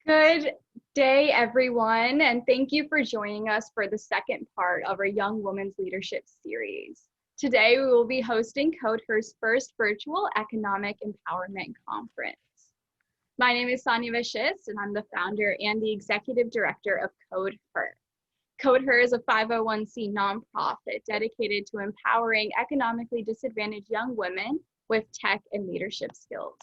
Good day, everyone, and thank you for joining us for the second part of our Young Women's Leadership series. Today, we will be hosting codeHER's first virtual economic empowerment conference. My name is Saniya Vashist, and I'm the founder and the executive director of codeHER. codeHER is a 501c nonprofit dedicated to empowering economically disadvantaged young women with tech and leadership skills.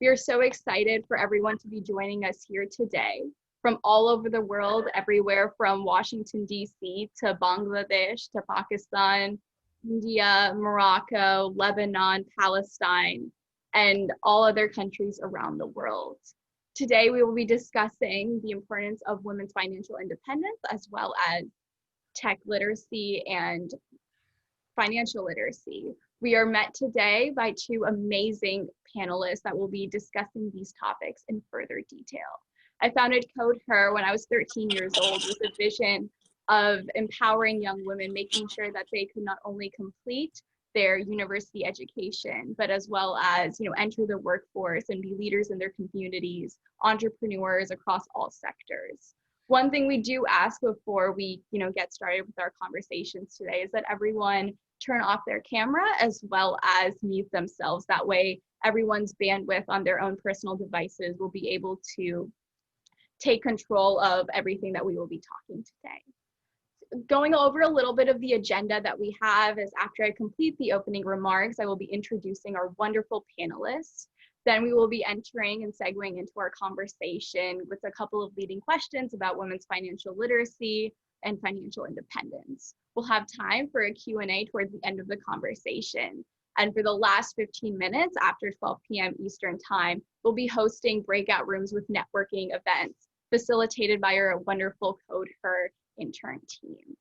We are so excited for everyone to be joining us here today from all over the world, everywhere from Washington, D.C. to Bangladesh, to Pakistan, India, Morocco, Lebanon, Palestine, and all other countries around the world. Today, we will be discussing the importance of women's financial independence, as well as tech literacy and financial literacy. We are met today by two amazing panelists that will be discussing these topics in further detail. I founded codeHER when I was 13 years old with a vision of empowering young women, making sure that they could not only complete their university education, but as well as enter the workforce and be leaders in their communities, entrepreneurs across all sectors. One thing we do ask before we get started with our conversations today is that everyone turn off their camera as well as mute themselves. That way, everyone's bandwidth on their own personal devices will be able to take control of everything that we will be talking today. Going over a little bit of the agenda that we have is after I complete the opening remarks, I will be introducing our wonderful panelists. Then we will be entering and segueing into our conversation with a couple of leading questions about women's financial literacy and financial independence. We'll have time for a Q&A towards the end of the conversation. And for the last 15 minutes after 12 p.m. Eastern time, we'll be hosting breakout rooms with networking events facilitated by our wonderful codeHER intern team.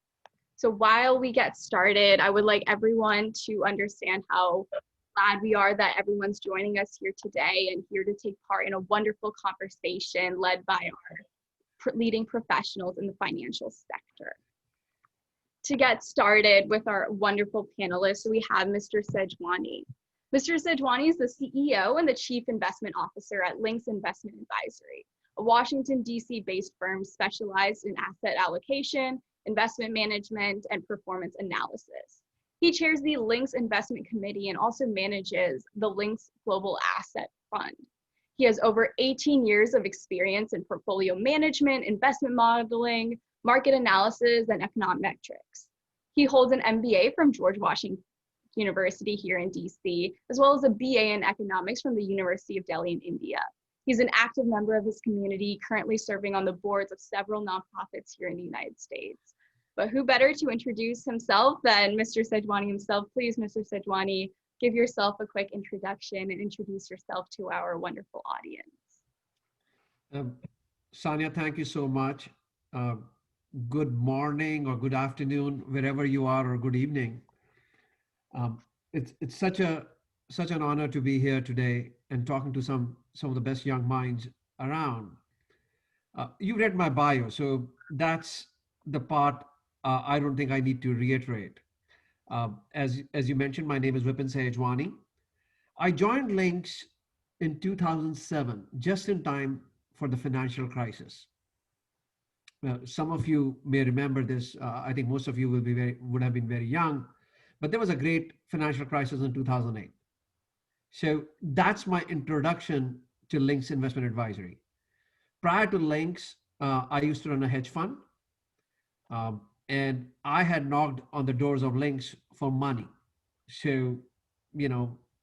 So while we get started, I would like everyone to understand how glad we are that everyone's joining us here today and here to take part in a wonderful conversation led by our leading professionals in the financial sector. To get started with our wonderful panelists, we have Mr. Sahijawani. Mr. Sahijawani is the CEO and the Chief Investment Officer at Lynx Investment Advisory, a Washington, D.C. based firm specialized in asset allocation, investment management, and performance analysis. He chairs the Lynx Investment Committee and also manages the Lynx Global Asset Fund. He has over 18 years of experience in portfolio management, investment modeling, market analysis, and econometrics. He holds an MBA from George Washington University here in DC, as well as a BA in economics from the University of Delhi in India. He's an active member of his community, currently serving on the boards of several nonprofits here in the United States. But who better to introduce himself than Mr. Sahijawani himself? Please, Mr. Sahijawani, give yourself a quick introduction and introduce yourself to our wonderful audience. Saniya, thank you so much. Good morning or good afternoon, wherever you are, or good evening. It's such an honor to be here today and talking to some of the best young minds around. You read my bio, so that's the part I don't think I need to reiterate. As you mentioned, my name is Vipin Sahijawani. I joined Lynx in 2007, just in time for the financial crisis. Some of you may remember this. I think most of you would have been very young, but there was a great financial crisis in 2008. So that's my introduction to Lynx Investment Advisory. Prior to Lynx, I used to run a hedge fund, and I had knocked on the doors of Lynx for money. So,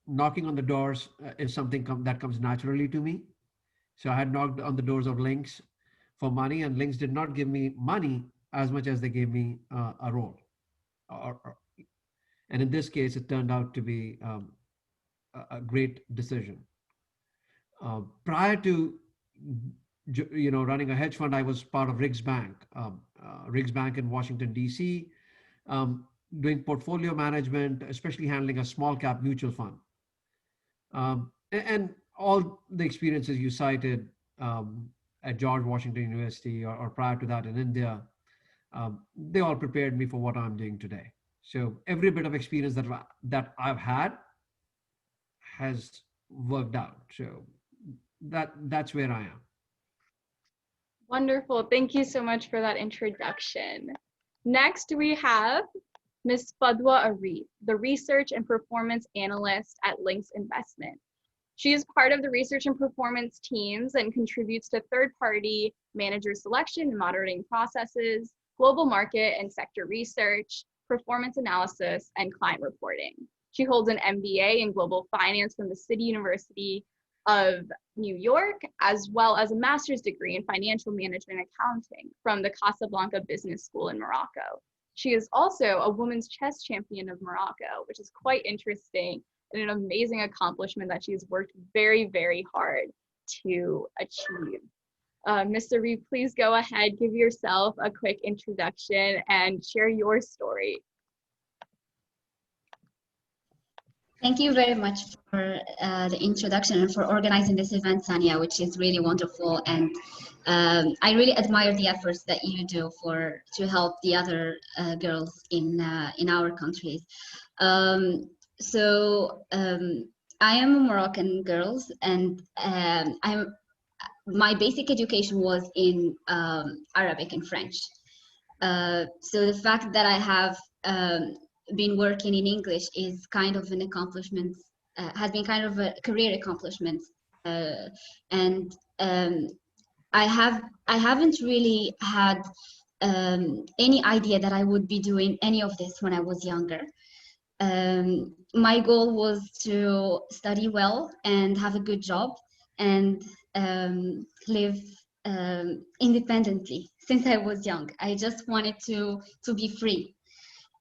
knocking on the doors is something that comes naturally to me. So I had knocked on the doors of Lynx for money, and Lynx did not give me money as much as they gave me a role. And in this case, it turned out to be a great decision. Prior to running a hedge fund, I was part of Riggs Bank in Washington, D.C., doing portfolio management, especially handling a small cap mutual fund. And all the experiences you cited at George Washington University or prior to that in India, they all prepared me for what I'm doing today. So every bit of experience that I've had has worked out. So that's where I am. Wonderful. Thank you so much for that introduction. Next, we have Ms. Fadoau Arif, the Research and Performance Analyst at Lynx Investment. She is part of the research and performance teams and contributes to third-party manager selection and moderating processes, global market and sector research, performance analysis, and client reporting. She holds an MBA in global finance from the City University of New York, as well as a master's degree in financial management accounting from the Casablanca Business School in Morocco. She is also a women's chess champion of Morocco, which is quite interesting and an amazing accomplishment that she's worked very, very hard to achieve. Ms. Arif, please go ahead, give yourself a quick introduction and share your story. Thank you very much for the introduction and for organizing this event, Saniya, which is really wonderful. And I really admire the efforts that you do to help the other girls in our countries. I am a Moroccan girl, and my basic education was in Arabic and French. So the fact that I have been working in English is kind of an accomplishment, has been kind of a career accomplishment, and I haven't really had any idea that I would be doing any of this when I was younger. My goal was to study well and have a good job and live independently since I was young. I just wanted to be free.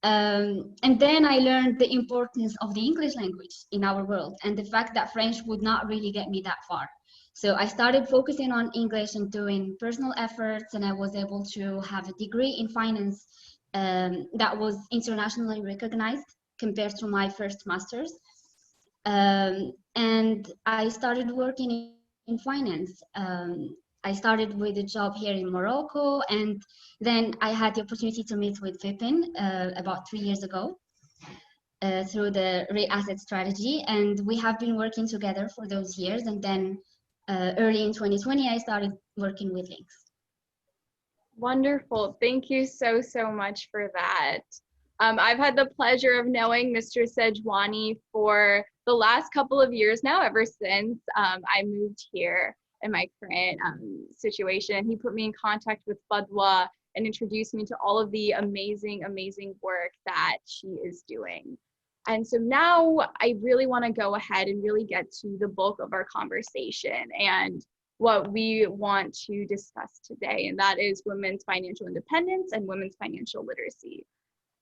And then I learned the importance of the English language in our world and the fact that French would not really get me that far. So I started focusing on English and doing personal efforts, and I was able to have a degree in finance that was internationally recognized compared to my first master's. And I started working in finance. I started with a job here in Morocco, and then I had the opportunity to meet with Vipin about 3 years ago through the real asset strategy, and we have been working together for those years. And then early in 2020, I started working with Lynx. Wonderful. Thank you so, so much for that. I've had the pleasure of knowing Mr. Sahijawani for the last couple of years now, ever since I moved here in my current situation. He put me in contact with Fadoau and introduced me to all of the amazing, amazing work that she is doing. And so now I really want to go ahead and really get to the bulk of our conversation and what we want to discuss today, and that is women's financial independence and women's financial literacy.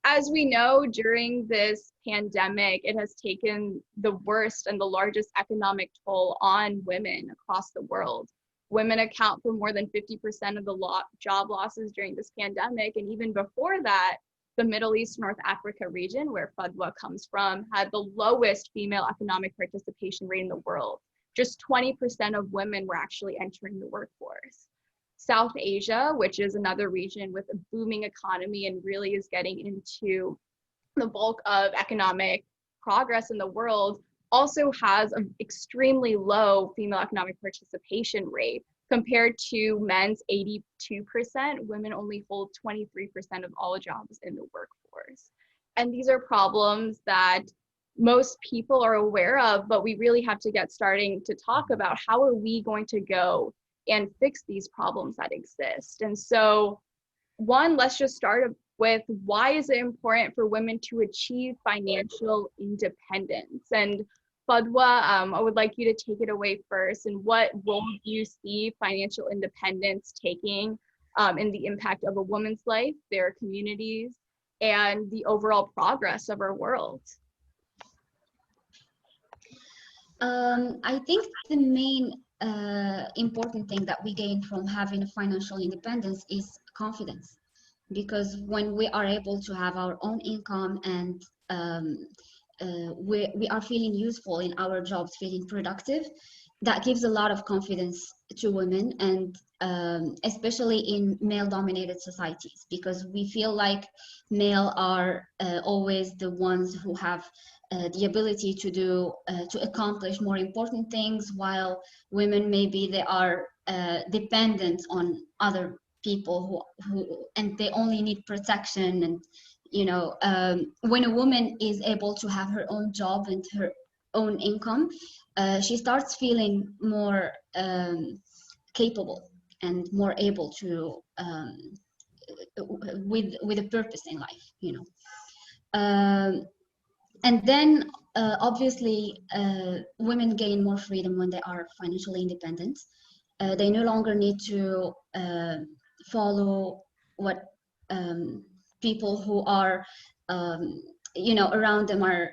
As we know, during this pandemic, it has taken the worst and the largest economic toll on women across the world. Women account for more than 50% of the job losses during this pandemic. And even before that, the Middle East, North Africa region, where Fadoau comes from, had the lowest female economic participation rate in the world. Just 20% of women were actually entering the workforce. South Asia, which is another region with a booming economy and really is getting into the bulk of economic progress in the world, also has an extremely low female economic participation rate. Compared to men's 82%, women only hold 23% of all jobs in the workforce. And these are problems that most people are aware of, but we really have to get starting to talk about how are we going to go and fix these problems that exist. And so let's just start with, why is it important for women to achieve financial independence? And Fadoau, I would like you to take it away first. And what role do you see financial independence taking in the impact of a woman's life, their communities, and the overall progress of our world? I think the main important thing that we gain from having a financial independence is confidence, because when we are able to have our own income and we are feeling useful in our jobs, feeling productive, that gives a lot of confidence to women, and especially in male-dominated societies, because we feel like male are always the ones who have the ability to accomplish more important things, while women maybe they are dependent on other people who and they only need protection. And when a woman is able to have her own job and her own income, she starts feeling more capable and more able to with a purpose in life. And then obviously women gain more freedom when they are financially independent. They no longer need to follow what people who are around them are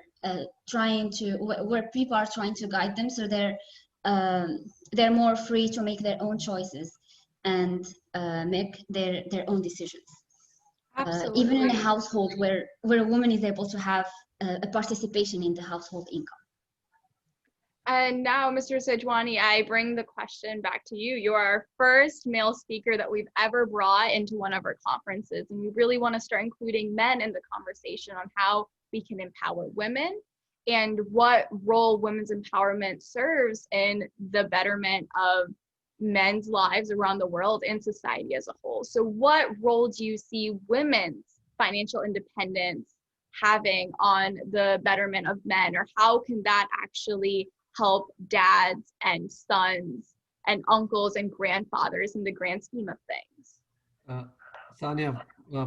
trying to, where people are trying to guide them. So they're more free to make their own choices and make their own decisions. Even in a household where a woman is able to have a participation in the household income. And now, Mr. Sahijawani, I bring the question back to you. You are our first male speaker that we've ever brought into one of our conferences, and we really want to start including men in the conversation on how we can empower women and what role women's empowerment serves in the betterment of men's lives around the world and society as a whole. So what role do you see women's financial independence having on the betterment of men, or how can that actually help dads and sons and uncles and grandfathers in the grand scheme of things? Saniya,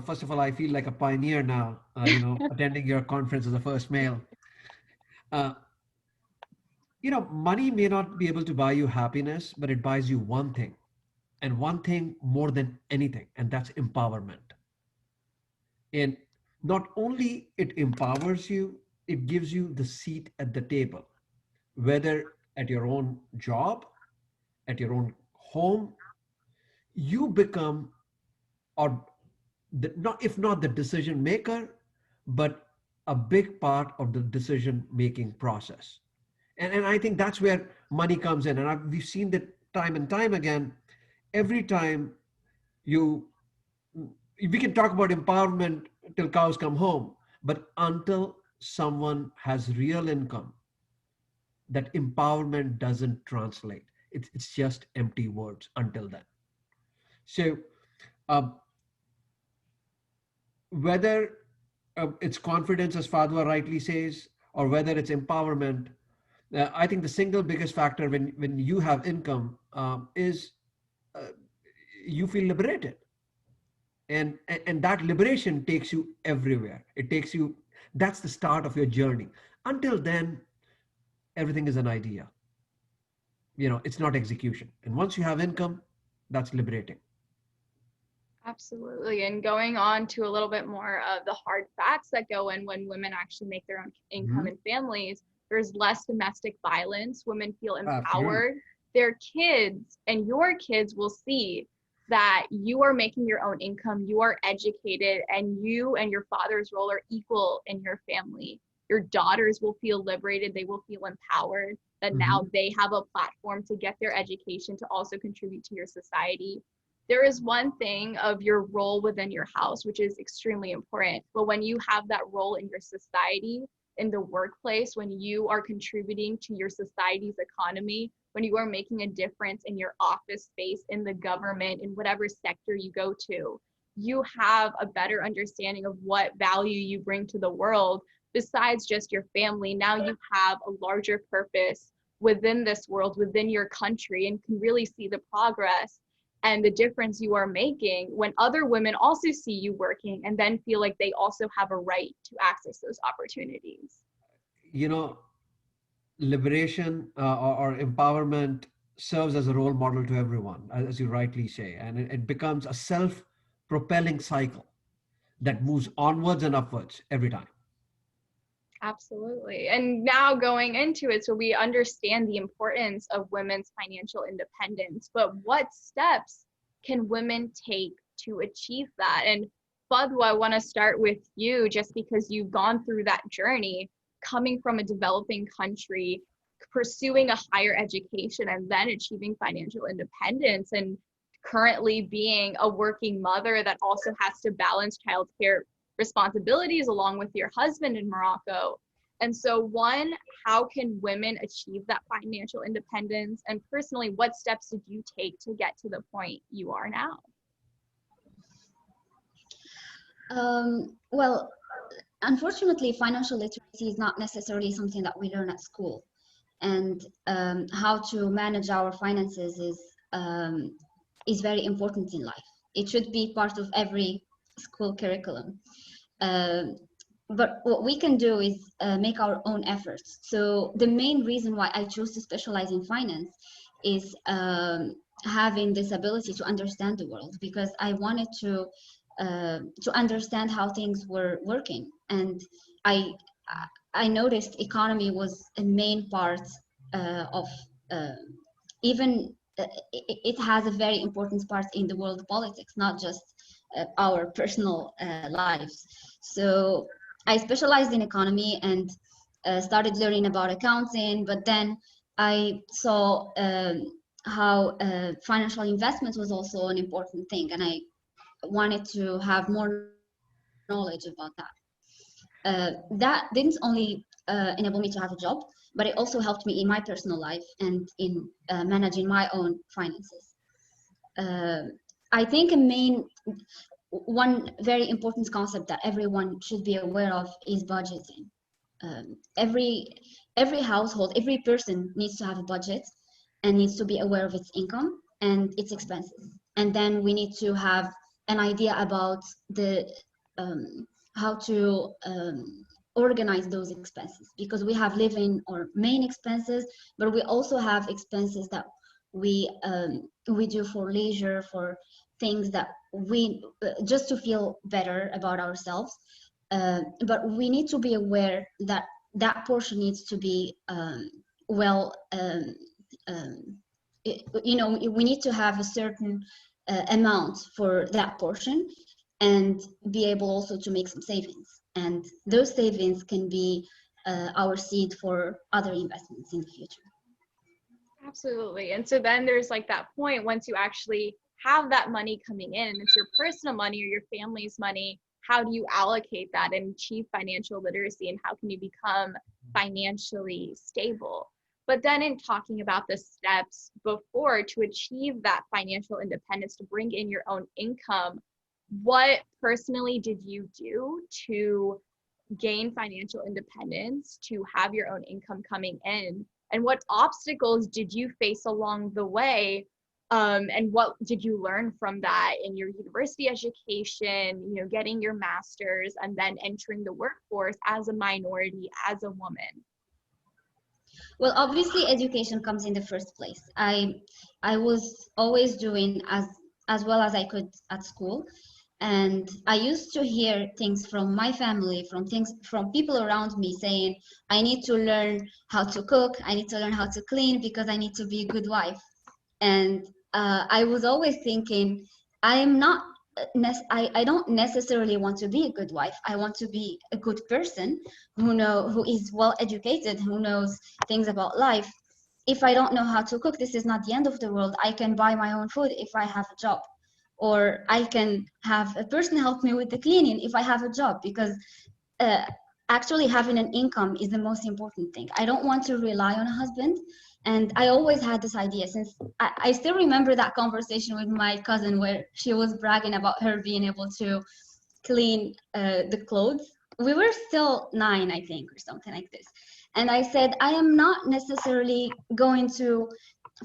first of all, I feel like a pioneer now, attending your conference as the first male. Money may not be able to buy you happiness, but it buys you one thing, and one thing more than anything, and that's empowerment. And not only it empowers you, it gives you the seat at the table, whether at your own job, at your own home. You become, or if not the decision maker, but a big part of the decision making process. And I think that's where money comes in. And we've seen that time and time again. Every time we can talk about empowerment till cows come home, but until someone has real income, that empowerment doesn't translate. It's just empty words until then. So whether it's confidence, as Fadoau rightly says, or whether it's empowerment, I think the single biggest factor when you have income is you feel liberated. And that liberation takes you everywhere. That's the start of your journey. Until then, everything is an idea. It's not execution. And once you have income, that's liberating. Absolutely. And going on to a little bit more of the hard facts that go in when women actually make their own income in families, there's less domestic violence. Women feel empowered. Absolutely. Their kids and your kids will see that you are making your own income, you are educated, and you and your father's role are equal in your family. Your daughters will feel liberated. They will feel empowered that now they have a platform to get their education to also contribute to your society. There is one thing of your role within your house, which is extremely important. But when you have that role in your society, in the workplace, when you are contributing to your society's economy, when you are making a difference in your office space, in the government, in whatever sector you go to, you have a better understanding of what value you bring to the world besides just your family. Now you have a larger purpose within this world, within your country, and can really see the progress and the difference you are making when other women also see you working and then feel like they also have a right to access those opportunities. Liberation or empowerment serves as a role model to everyone, as you rightly say, and it becomes a self-propelling cycle that moves onwards and upwards every time. Absolutely. And now going into it, so we understand the importance of women's financial independence, but what steps can women take to achieve that? And Fadoau, I want to start with you, just because you've gone through that journey, coming from a developing country, pursuing a higher education, and then achieving financial independence, and currently being a working mother that also has to balance childcare responsibilities along with your husband in Morocco. And so one, how can women achieve that financial independence? And personally, what steps did you take to get to the point you are now? Well, unfortunately, financial literacy is not necessarily something that we learn at school. And how to manage our finances is very important in life. It should be part of every school curriculum. But what we can do is make our own efforts. So the main reason why I chose to specialize in finance is having this ability to understand the world, because I wanted to understand how things were working. And I noticed economy was a main part of even it has a very important part in the world politics, not just our personal lives. So I specialized in economy and started learning about accounting, but then I saw how financial investment was also an important thing, and I wanted to have more knowledge about that. That didn't only enable me to have a job, but it also helped me in my personal life and in managing my own finances. I think one very important concept that everyone should be aware of is budgeting. Every household, every person needs to have a budget and needs to be aware of its income and its expenses. And then we need to have an idea about how to organize those expenses, because we have living or main expenses, but we also have expenses that we do for leisure, for things that we just to feel better about ourselves. But we need to be aware that that portion needs to be we need to have a certain amount for that portion, and be able also to make some savings. And those savings can be our seed for other investments in the future. Absolutely. And so then there's like that point, once you actually have that money coming in, and it's your personal money or your family's money, how do you allocate that and achieve financial literacy, and how can you become financially stable? But then in talking about the steps before to achieve that financial independence, to bring in your own income, what personally did you do to gain financial independence, to have your own income coming in? And what obstacles did you face along the way? And what did you learn from that in your university education, getting your master's and then entering the workforce as a minority, as a woman? Well, obviously education comes in the first place. I was always doing as well as I could at school. And I used to hear things from my family, from people around me saying, I need to learn how to cook, I need to learn how to clean because I need to be a good wife. And I was always thinking, I don't necessarily want to be a good wife. I want to be a good person who is well educated, who knows things about life. If I don't know how to cook, this is not the end of the world. I can buy my own food if I have a job. Or I can have a person help me with the cleaning if I have a job, because actually having an income is the most important thing. I don't want to rely on a husband. And I always had this idea, since I still remember that conversation with my cousin where she was bragging about her being able to clean the clothes. We were still 9, I think, or something like this. And I said, I am not necessarily going to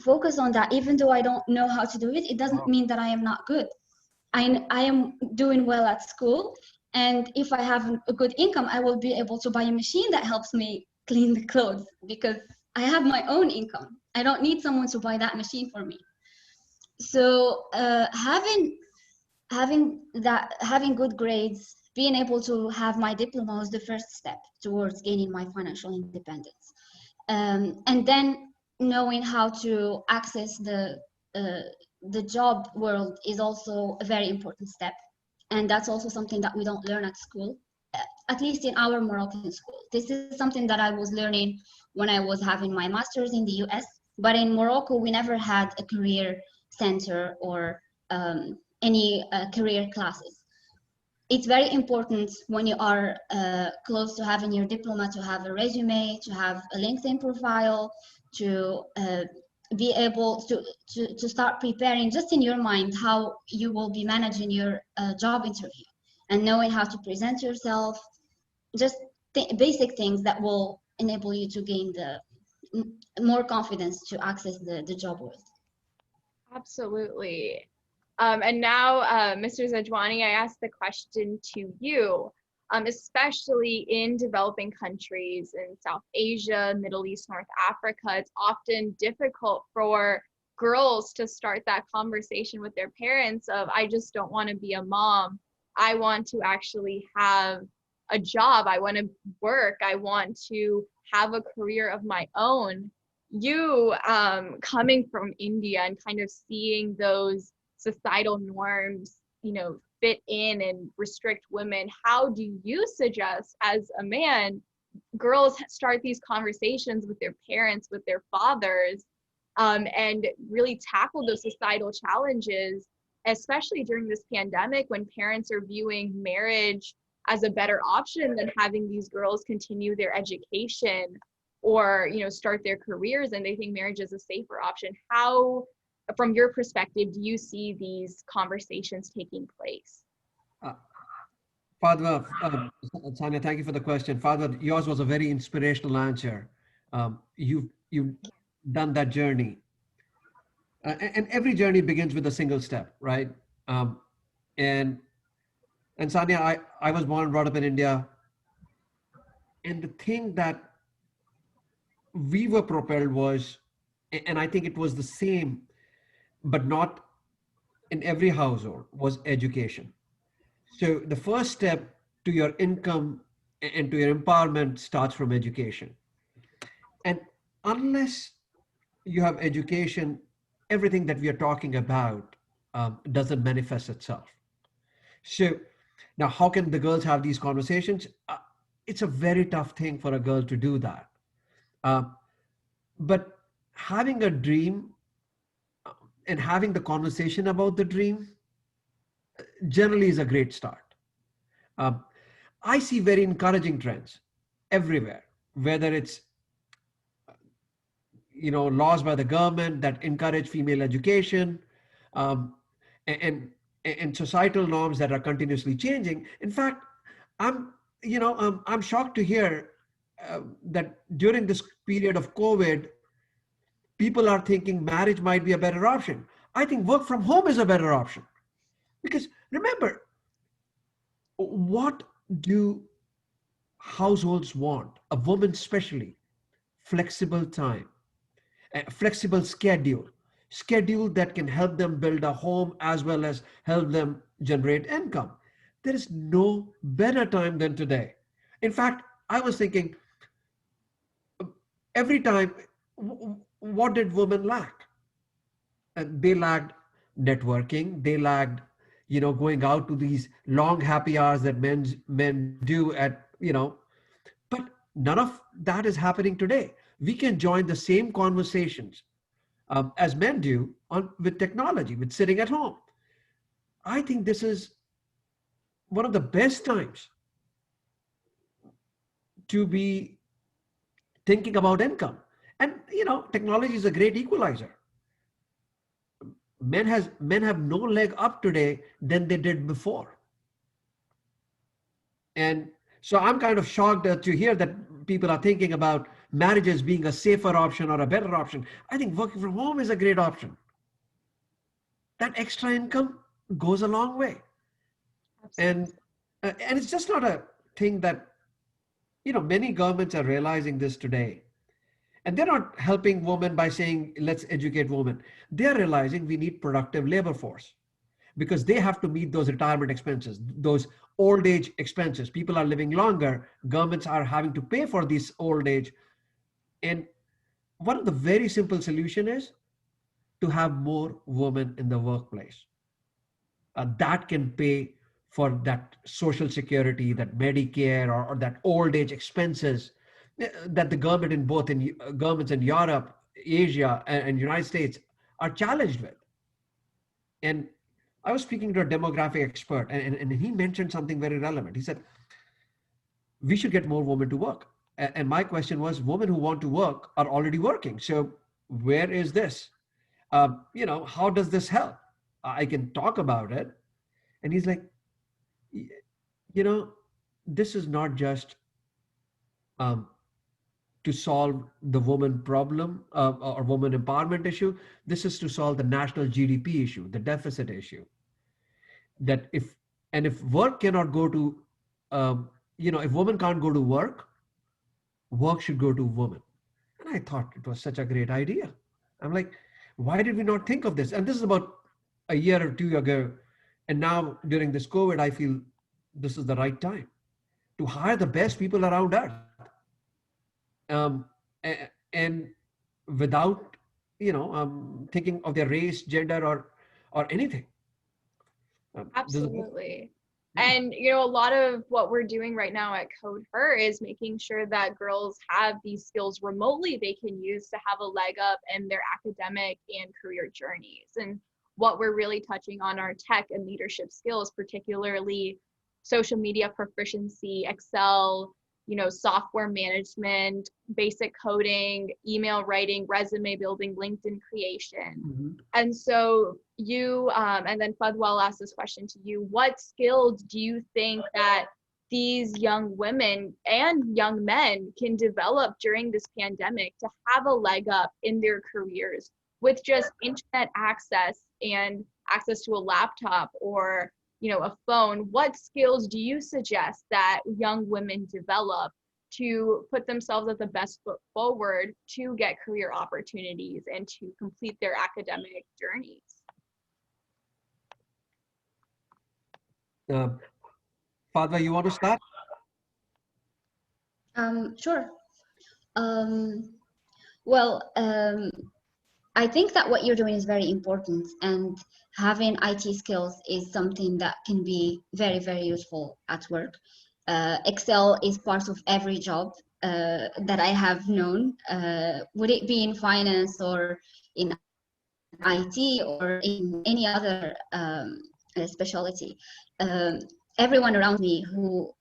focus on that. Even though I don't know how to do it, it doesn't mean that I am not good. I am doing well at school, and if I have a good income, I will be able to buy a machine that helps me clean the clothes, because I have my own income. I don't need someone to buy that machine for me. So having good grades, being able to have my diploma was the first step towards gaining my financial independence. And then knowing how to access the job world is also a very important step. And that's also something that we don't learn at school, at least in our Moroccan school. This is something that I was learning when I was having my master's in the US. But in Morocco, we never had a career center or any career classes. it's very important when you are close to having your diploma to have a resume, to have a LinkedIn profile, to be able to start preparing just in your mind how you will be managing your job interview and knowing how to present yourself, just basic things that will enable you to gain the more confidence to access the job world. Absolutely. And now, Mr. Sahijawani, I ask the question to you, especially in developing countries in South Asia, Middle East, North Africa, it's often difficult for girls to start that conversation with their parents of, I just don't want to be a mom. I want to actually have a job. I want to work. I want to have a career of my own. You coming from India and kind of seeing those societal norms, fit in and restrict women, how do you suggest as a man, girls start these conversations with their parents, with their fathers, and really tackle those societal challenges, especially during this pandemic when parents are viewing marriage as a better option than having these girls continue their education or start their careers, and they think marriage is a safer option. How, from your perspective, do you see these conversations taking place? Fatwa, Saniya, thank you for the question. Fatwa, yours was a very inspirational answer. You've done that journey, and every journey begins with a single step, right? And Saniya, I was born and brought up in India, and the thing that we were propelled was, and I think it was the same, but not in every household, was education. So the first step to your income and to your empowerment starts from education. And unless you have education, everything that we are talking about doesn't manifest itself. So now, how can the girls have these conversations? It's a very tough thing for a girl to do that. But having a dream and having the conversation about the dream generally is a great start. I see very encouraging trends everywhere, whether it's laws by the government that encourage female education, um, and and societal norms that are continuously changing. In fact, I'm shocked to hear that during this period of COVID, people are thinking marriage might be a better option. I think work from home is a better option, because remember, what do households want? A woman especially, flexible time, a flexible schedule that can help them build a home as well as help them generate income. There is no better time than today. In fact, I was thinking, every time, what did women lack? They lacked networking. They lacked, going out to these long happy hours that men do at, but none of that is happening today. We can join the same conversations as men do with technology, with sitting at home. I think this is one of the best times to be thinking about income. And technology is a great equalizer. Men have no leg up today than they did before. And so I'm kind of shocked to hear that people are thinking about marriages being a safer option or a better option. I think working from home is a great option. That extra income goes a long way. Absolutely. And it's just not a thing that, many governments are realizing this today. And they're not helping women by saying, let's educate women. They're realizing we need productive labor force, because they have to meet those retirement expenses, those old age expenses. People are living longer. Governments are having to pay for this old age. And one of the very simple solution is to have more women in the workplace. That can pay for that social security, that Medicare, or that old age expenses that the government governments in Europe, Asia, and United States are challenged with. And I was speaking to a demographic expert, and he mentioned something very relevant. He said, we should get more women to work. And my question was, women who want to work are already working. So where is this? How does this help? I can talk about it. And he's like, you know, this is not just um, to solve the woman problem or woman empowerment issue. This is to solve the national GDP issue, the deficit issue. That if work cannot go to, if women can't go to work, work should go to women. And I thought it was such a great idea. I'm like, why did we not think of this? And this is about a year or two ago. And now during this COVID, I feel this is the right time to hire the best people around us. And without, thinking of their race, gender, or anything. Absolutely. And, a lot of what we're doing right now at codeHER is making sure that girls have these skills remotely they can use to have a leg up in their academic and career journeys. And what we're really touching on are tech and leadership skills, particularly social media proficiency, Excel, software management, basic coding, email writing, resume building, LinkedIn creation. Mm-hmm. And so you, and then Fadoau asked this question to you, what skills do you think that these young women and young men can develop during this pandemic to have a leg up in their careers with just internet access and access to a laptop or a phone? What skills do you suggest that young women develop to put themselves at the best foot forward to get career opportunities and to complete their academic journeys? Fadoau, you want to start? Sure. Well, I think that what you're doing is very important, and having IT skills is something that can be very, very useful at work. Excel is part of every job that I have known, would it be in finance or in IT or in any other specialty. Everyone around me who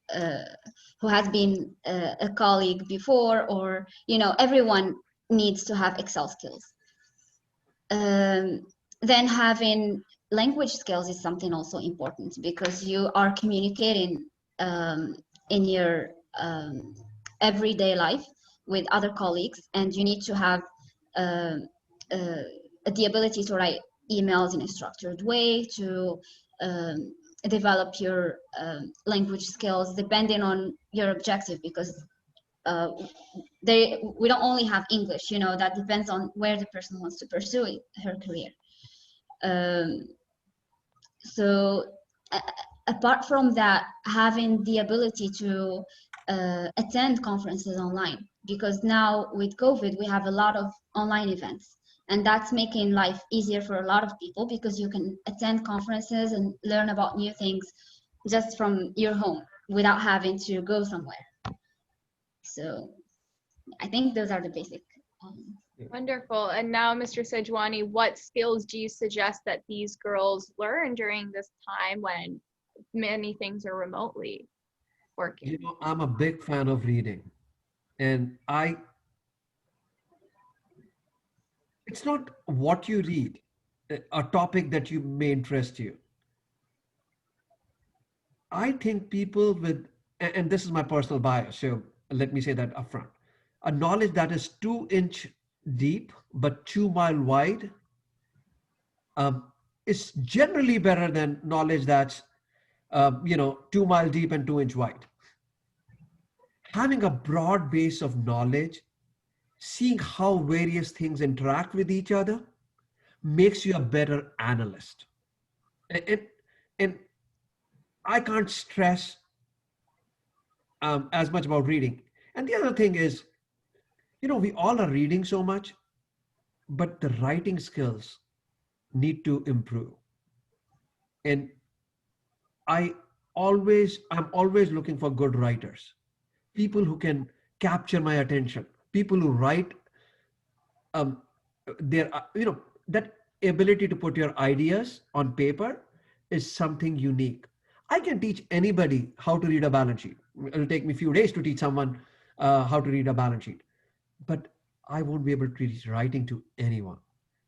has been a colleague before, or everyone needs to have Excel skills. Then having language skills is something also important, because you are communicating in your everyday life with other colleagues, and you need to have the ability to write emails in a structured way, to develop your language skills depending on your objective, because we don't only have English, that depends on where the person wants to pursue her career. So apart from that, having the ability to attend conferences online, because now with COVID, we have a lot of online events, and that's making life easier for a lot of people, because you can attend conferences and learn about new things just from your home without having to go somewhere. So I think those are the basic. Wonderful. And now, Mr. Sahijawani, what skills do you suggest that these girls learn during this time when many things are remotely working? I'm a big fan of reading, and it's not what you read, a topic that you may interest you. I think people with, and this is my personal bias, so let me say that upfront, a knowledge that is 2-inch deep but 2-mile wide is generally better than knowledge that's 2-mile deep and 2-inch wide. Having a broad base of knowledge, seeing how various things interact with each other, makes you a better analyst. And I can't stress as much about reading. And the other thing is, we all are reading so much, but the writing skills need to improve. And I'm always looking for good writers, people who can capture my attention, people who write that ability to put your ideas on paper is something unique. I can teach anybody how to read a balance sheet. It'll take me a few days to teach someone how to read a balance sheet, but I won't be able to teach writing to anyone.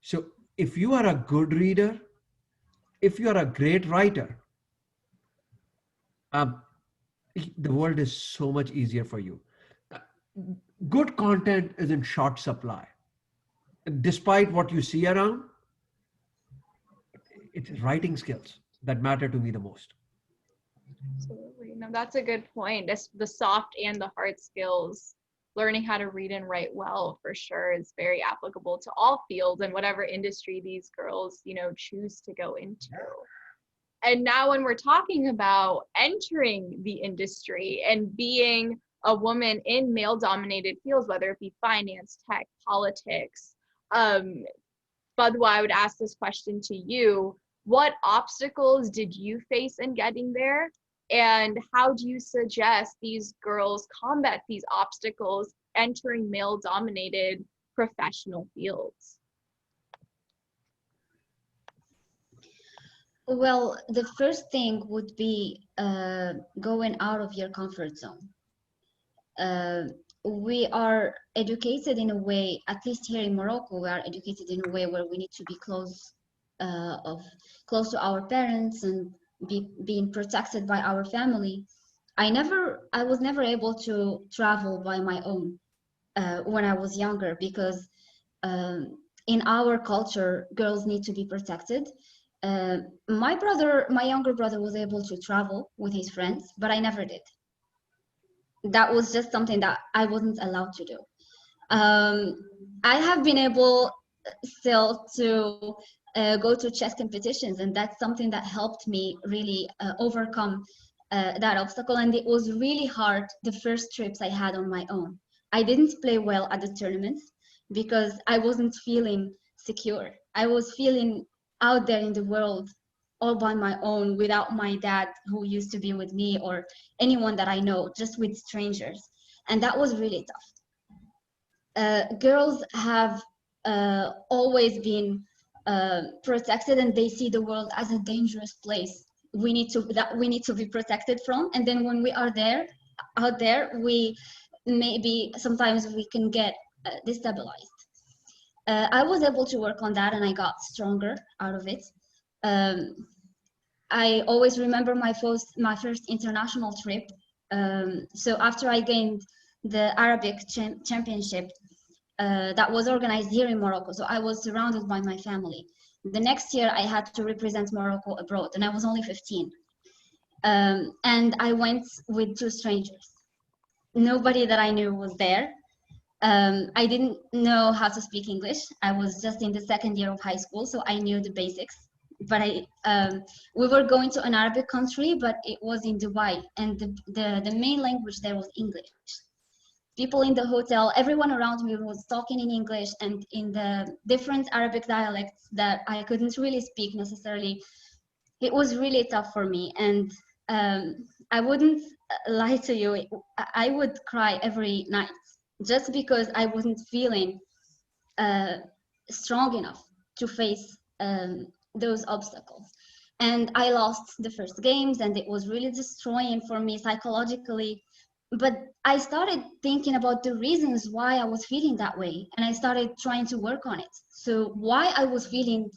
So if you are a good reader, if you are a great writer, um, the world is so much easier for you. Uh, Good content is in short supply. Despite what you see around, it's writing skills that matter to me the most. Absolutely. No, that's a good point. It's the soft and the hard skills. Learning how to read and write well for sure is very applicable to all fields and whatever industry these girls, choose to go into. And now when we're talking about entering the industry and being a woman in male-dominated fields, whether it be finance, tech, politics, Fadoau, I would ask this question to you. What obstacles did you face in getting there? And how do you suggest these girls combat these obstacles entering male-dominated professional fields? Well, the first thing would be going out of your comfort zone. We are educated in a way, at least here in Morocco, we are educated in a way where we need to be close to our parents and being protected by our family. I was never able to travel by my own when I was younger, because in our culture, girls need to be protected. My younger brother was able to travel with his friends, but I never did. That was just something that I wasn't allowed to do. I have been able still to go to chess competitions, and that's something that helped me really overcome that obstacle. And it was really hard the first trips I had on my own. I didn't play well at the tournaments because I wasn't feeling secure. I was feeling out there in the world all by my own, without my dad who used to be with me or anyone that I know, just with strangers. And that was really tough. Girls have always been protected, and they see the world as a dangerous place we need to be protected from. And then when we are out there, we maybe sometimes we can get destabilized. I was able to work on that, and I got stronger out of it. I always remember my first international trip. So after I gained the Arabic championship that was organized here in Morocco, so I was surrounded by my family. The next year I had to represent Morocco abroad, and I was only 15. And I went with two strangers. Nobody that I knew was there. I didn't know how to speak English. I was just in the second year of high school, so I knew the basics. But we were going to an Arabic country, but it was in Dubai, and the main language there was English. People in the hotel, everyone around me was talking in English and in the different Arabic dialects that I couldn't really speak necessarily. It was really tough for me, and I wouldn't lie to you, I would cry every night just because I wasn't feeling strong enough to face those obstacles. And I lost the first games, and it was really destroying for me psychologically. But I started thinking about the reasons why I was feeling that way, and I started trying to work on it. So why I was feeling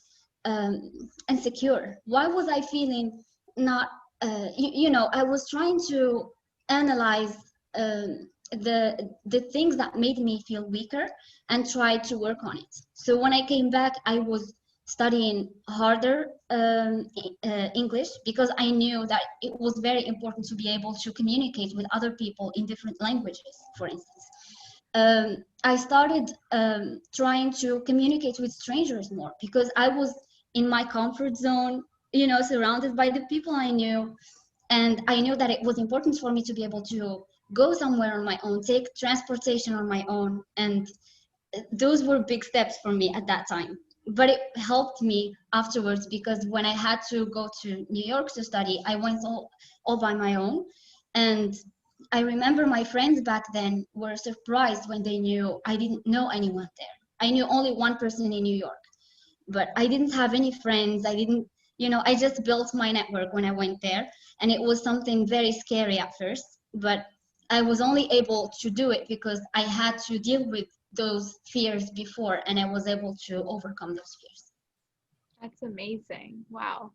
insecure? Why was I feeling not, I was trying to analyze the things that made me feel weaker and try to work on it. So when I came back, I was studying harder English, because I knew that it was very important to be able to communicate with other people in different languages, for instance. I started trying to communicate with strangers more, because I was in my comfort zone, surrounded by the people I knew. And I knew that it was important for me to be able to go somewhere on my own, take transportation on my own. And those were big steps for me at that time. But it helped me afterwards, because when I had to go to New York to study, I went all by my own. And I remember my friends back then were surprised when they knew I didn't know anyone there. I knew only one person in New York, but I didn't have any friends. I didn't, I just built my network when I went there, and it was something very scary at first, but I was only able to do it because I had to deal with those fears before, and I was able to overcome those fears. That's amazing. Wow.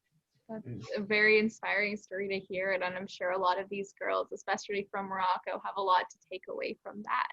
That's a very inspiring story to hear. And I'm sure a lot of these girls, especially from Morocco, have a lot to take away from that.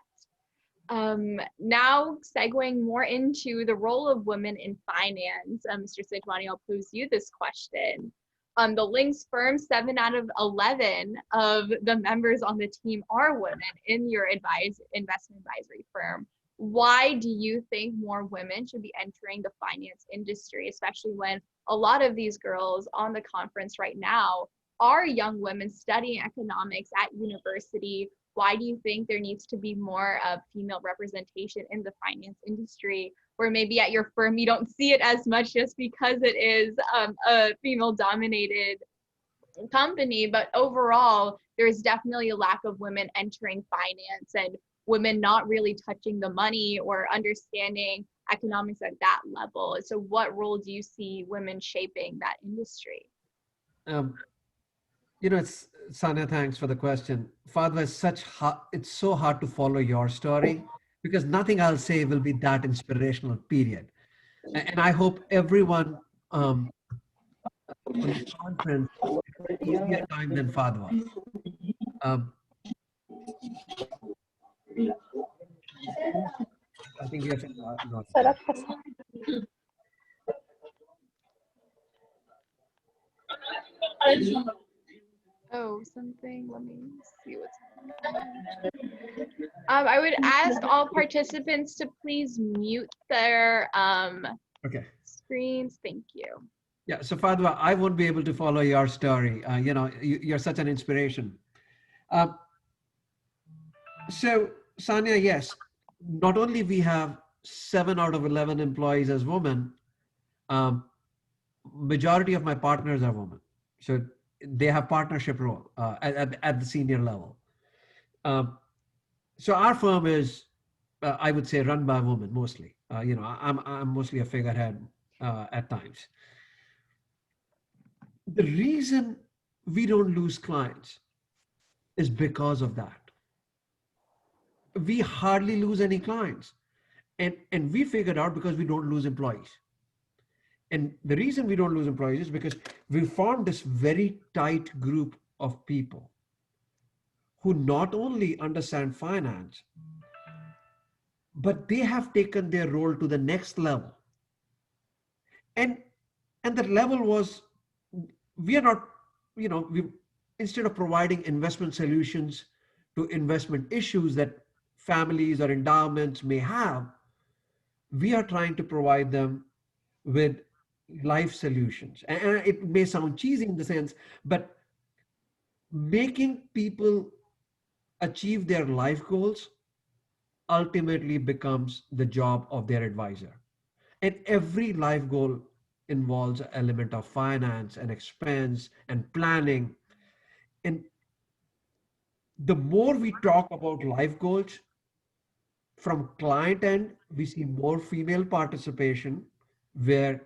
Now segueing more into the role of women in finance, Mr. Sahijawani, I'll pose you this question. The Lynx firm, 7 out of 11 of the members on the team are women in your investment advisory firm. Why do you think more women should be entering the finance industry, especially when a lot of these girls on the conference right now are young women studying economics at university? Why do you think there needs to be more of female representation in the finance industry, where maybe at your firm you don't see it as much just because it is a female dominated company, but overall there's definitely a lack of women entering finance and women not really touching the money or understanding economics at that level. So what role do you see women shaping that industry? It's Saniya, thanks for the question. Fatwa, it's so hard to follow your story because nothing I'll say will be that inspirational, period. And I hope everyone on the conference has an easier time than Fatwa. Um, I think we have not. Oh, something. Let me see what's happening. I would ask all participants to please mute their screens. Thank you. Yeah, so Fadwa, I won't be able to follow your story. You're such an inspiration. So Saniya, yes, not only we have 7 out of 11 employees as women, majority of my partners are women. So they have partnership role at the senior level. So our firm is, I would say, run by women mostly. I'm mostly a figurehead at times. The reason we don't lose clients is because of that. We hardly lose any clients. And we figured out because we don't lose employees. And the reason we don't lose employees is because we formed this very tight group of people who not only understand finance, but they have taken their role to the next level. And the level was, we are not, instead of providing investment solutions to investment issues that families or endowments may have, we are trying to provide them with life solutions. And it may sound cheesy in the sense, but making people achieve their life goals ultimately becomes the job of their advisor. And every life goal involves an element of finance and expense and planning. And the more we talk about life goals, from client end, we see more female participation, where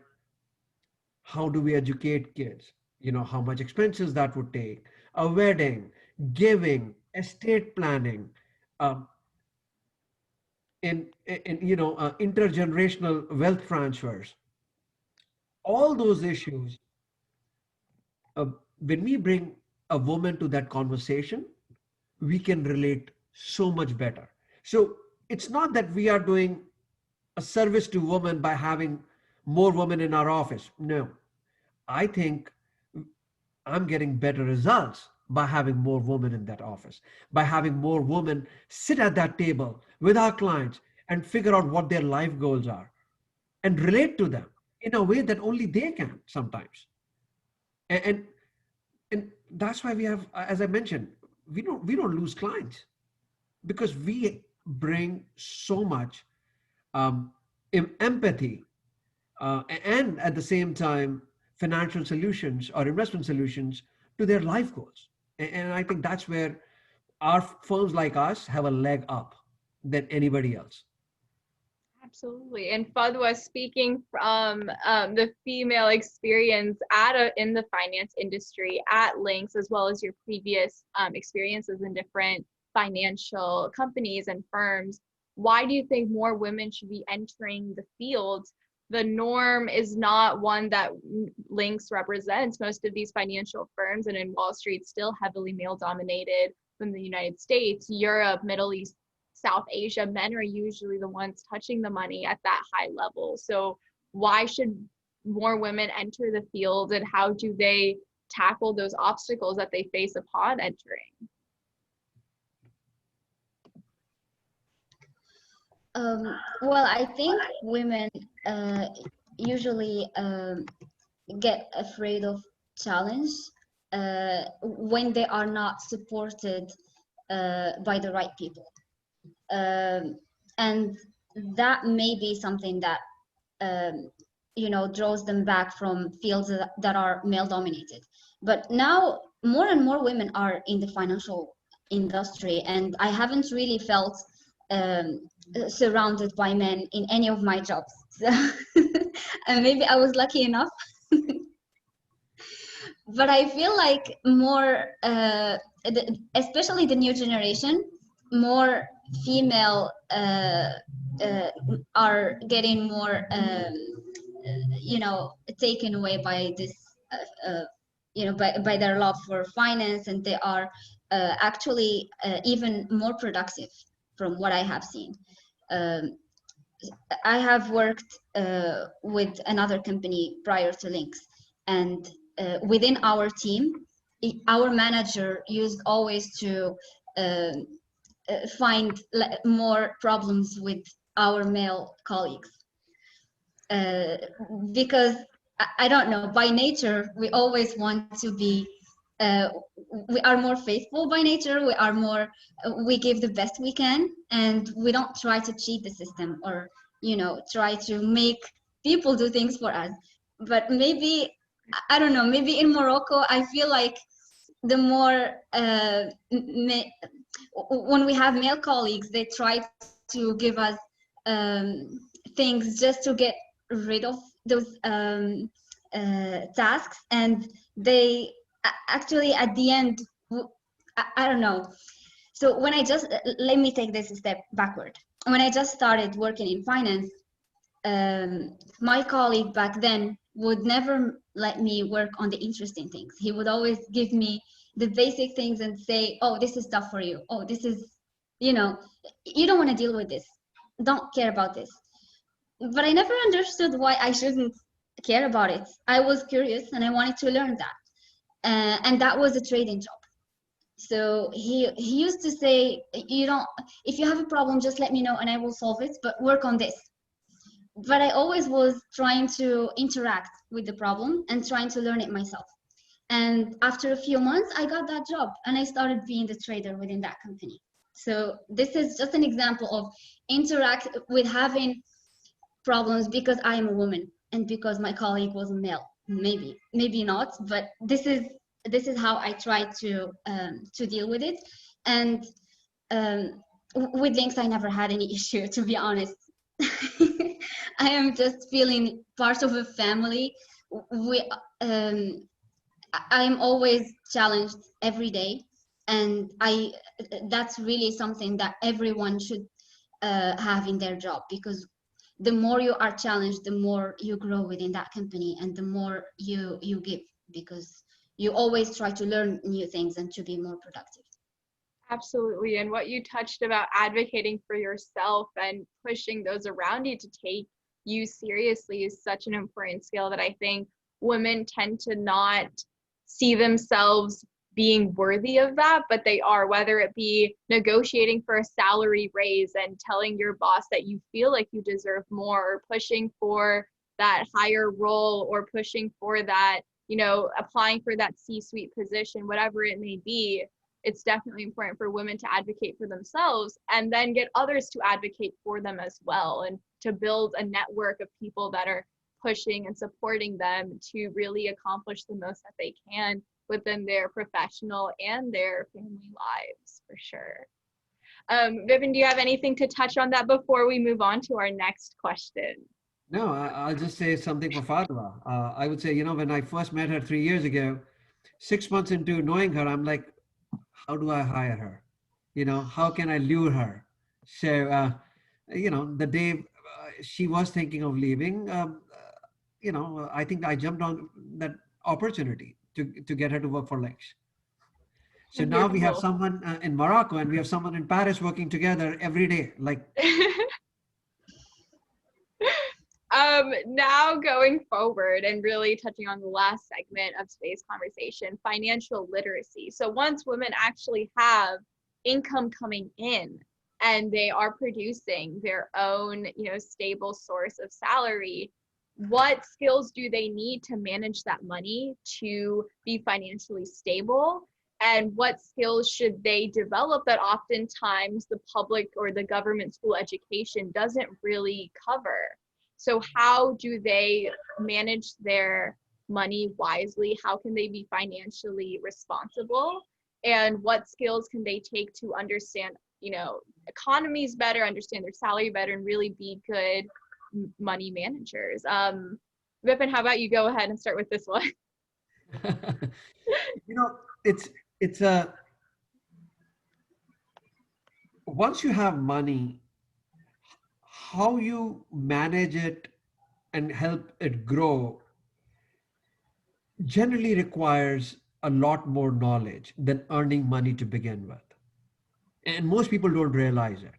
how do we educate kids? How much expenses that would take, a wedding, giving, estate planning, intergenerational wealth transfers. All those issues, when we bring a woman to that conversation, we can relate so much better. So it's not that we are doing a service to women by having more women in our office. No, I think I'm getting better results by having more women in that office, by having more women sit at that table with our clients and figure out what their life goals are and relate to them in a way that only they can sometimes. And that's why we have, as I mentioned, we don't lose clients because we bring so much empathy and at the same time financial solutions or investment solutions to their life goals. And I think that's where our firms like us have a leg up than anybody else. Absolutely. And Fadwa, speaking from the female experience in the finance industry at Lynx, as well as your previous experiences in different financial companies and firms, why do you think more women should be entering the field? The norm is not one that Lynx represents. Most of these financial firms and in Wall Street still heavily male dominated from the United States, Europe, Middle East, South Asia. Men are usually the ones touching the money at that high level. So why should more women enter the field, and how do they tackle those obstacles that they face upon entering? Well, I think women usually get afraid of challenge when they are not supported by the right people. And that may be something that draws them back from fields that are male dominated. But now more and more women are in the financial industry, and I haven't really felt surrounded by men in any of my jobs. So and maybe I was lucky enough. But I feel like more, especially the new generation, more female are getting more, taken away by this, by their love for finance, and they are actually even more productive from what I have seen. I have worked with another company prior to Lynx, and within our team, our manager used always to find more problems with our male colleagues. Because I don't know, by nature, we always want to be, we are more faithful by nature, we give the best we can, and we don't try to cheat the system or, try to make people do things for us. But maybe, I don't know, maybe in Morocco, I feel like the more, when we have male colleagues, they try to give us things just to get rid of those tasks, and they actually at the end, I don't know. So when let me take this a step backward. When I just started working in finance, my colleague back then would never let me work on the interesting things. He would always give me the basic things and say, oh, this is tough for you. Oh, this is, you don't want to deal with this. Don't care about this. But I never understood why I shouldn't care about it. I was curious and I wanted to learn that. And that was a trading job. So he used to say, if you have a problem, just let me know and I will solve it, but work on this. But I always was trying to interact with the problem and trying to learn it myself. And after a few months, I got that job and I started being the trader within that company. So this is just an example of interact with having problems because I am a woman and because my colleague was a male. Maybe not, but this is how I try to deal with it. And with Lynx, I never had any issue, to be honest. I am just feeling part of a family. I'm always challenged every day, and that's really something that everyone should have in their job, because the more you are challenged, the more you grow within that company, and the more you give, because you always try to learn new things and to be more productive. Absolutely. And what you touched about advocating for yourself and pushing those around you to take you seriously is such an important skill that I think women tend to not see themselves being worthy of that, but they are, whether it be negotiating for a salary raise and telling your boss that you feel like you deserve more, or pushing for that higher role, or pushing for that, applying for that C-suite position, whatever it may be. It's definitely important for women to advocate for themselves and then get others to advocate for them as well, and to build a network of people that are pushing and supporting them to really accomplish the most that they can within their professional and their family lives, for sure. Vipin, do you have anything to touch on that before we move on to our next question? No, I'll just say something for Fadoau. I would say, you know, when I first met her 3 years ago, 6 months into knowing her, I'm like, how do I hire her? You know, how can I lure her? So, you know, the day she was thinking of leaving, you know, I think I jumped on that opportunity to get her to work for Lynx. So now we have someone in Morocco and we have someone in Paris working together every day. Like, now going forward and really touching on the last segment of today's conversation, financial literacy. So once women actually have income coming in and they are producing their own, you know, stable source of salary, what skills do they need to manage that money to be financially stable? And what skills should they develop that oftentimes the public or the government school education doesn't really cover? So how do they manage their money wisely? How can they be financially responsible? And what skills can they take to understand, you know, economies better, understand their salary better, and really be good money managers? Vipin, how about you go ahead and start with this one? you know, it's a, once you have money, how you manage it and help it grow generally requires a lot more knowledge than earning money to begin with. And most people don't realize it.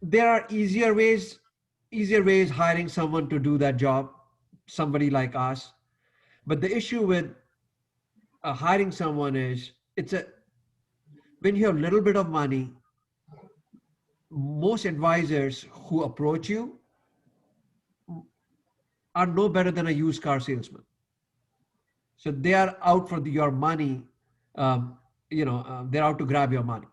There are easier ways hiring someone to do that job, somebody like us. But the issue with hiring someone is when you have a little bit of money, most advisors who approach you are no better than a used car salesman. So they are out for your money. They're out to grab your money.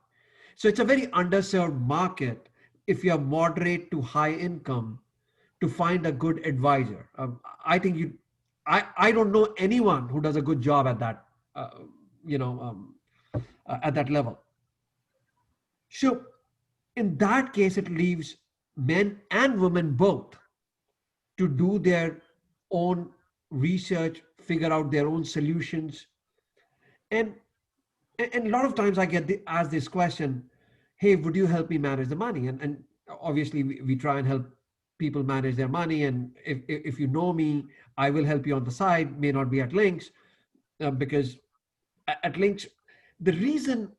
So it's a very underserved market if you are moderate to high income to find a good advisor. I think I don't know anyone who does a good job at that, at that level. So in that case, it leaves men and women both to do their own research, figure out their own solutions. And a lot of times I get asked this question, hey, would you help me manage the money? And obviously we try and help people manage their money. And if you know me, I will help you on the side, may not be at Lynx, because at Lynx, the reason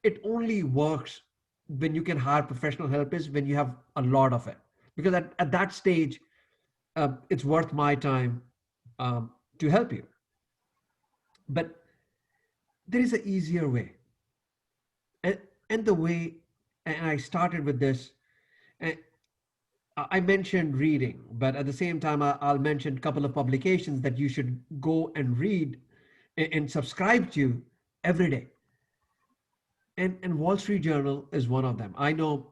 it only works when you can hire professional help is when you have a lot of it. Because at that stage, it's worth my time to help you. But there is an easier way. And the way, and I started with this, I mentioned reading, but at the same time, I'll mention a couple of publications that you should go and read and subscribe to every day. And Wall Street Journal is one of them. I know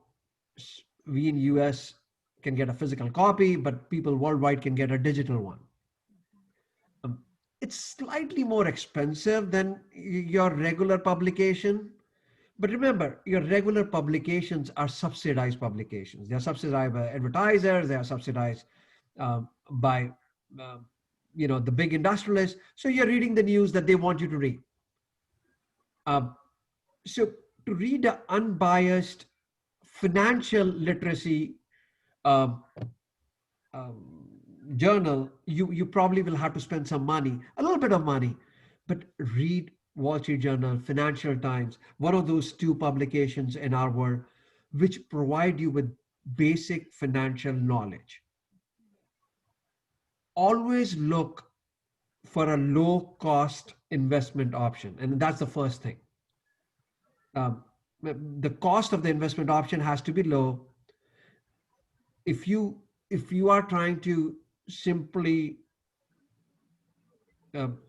we in US can get a physical copy, but people worldwide can get a digital one. It's slightly more expensive than your regular publication. But remember, your regular publications are subsidized publications. They are subsidized by advertisers. They are subsidized by the big industrialists. So you're reading the news that they want you to read. So to read an unbiased financial literacy journal, you probably will have to spend some money, a little bit of money, but read Wall Street Journal, Financial Times, one of those two publications in our world, which provide you with basic financial knowledge. Always look for a low cost investment option. And that's the first thing. The cost of the investment option has to be low. If you are trying to simply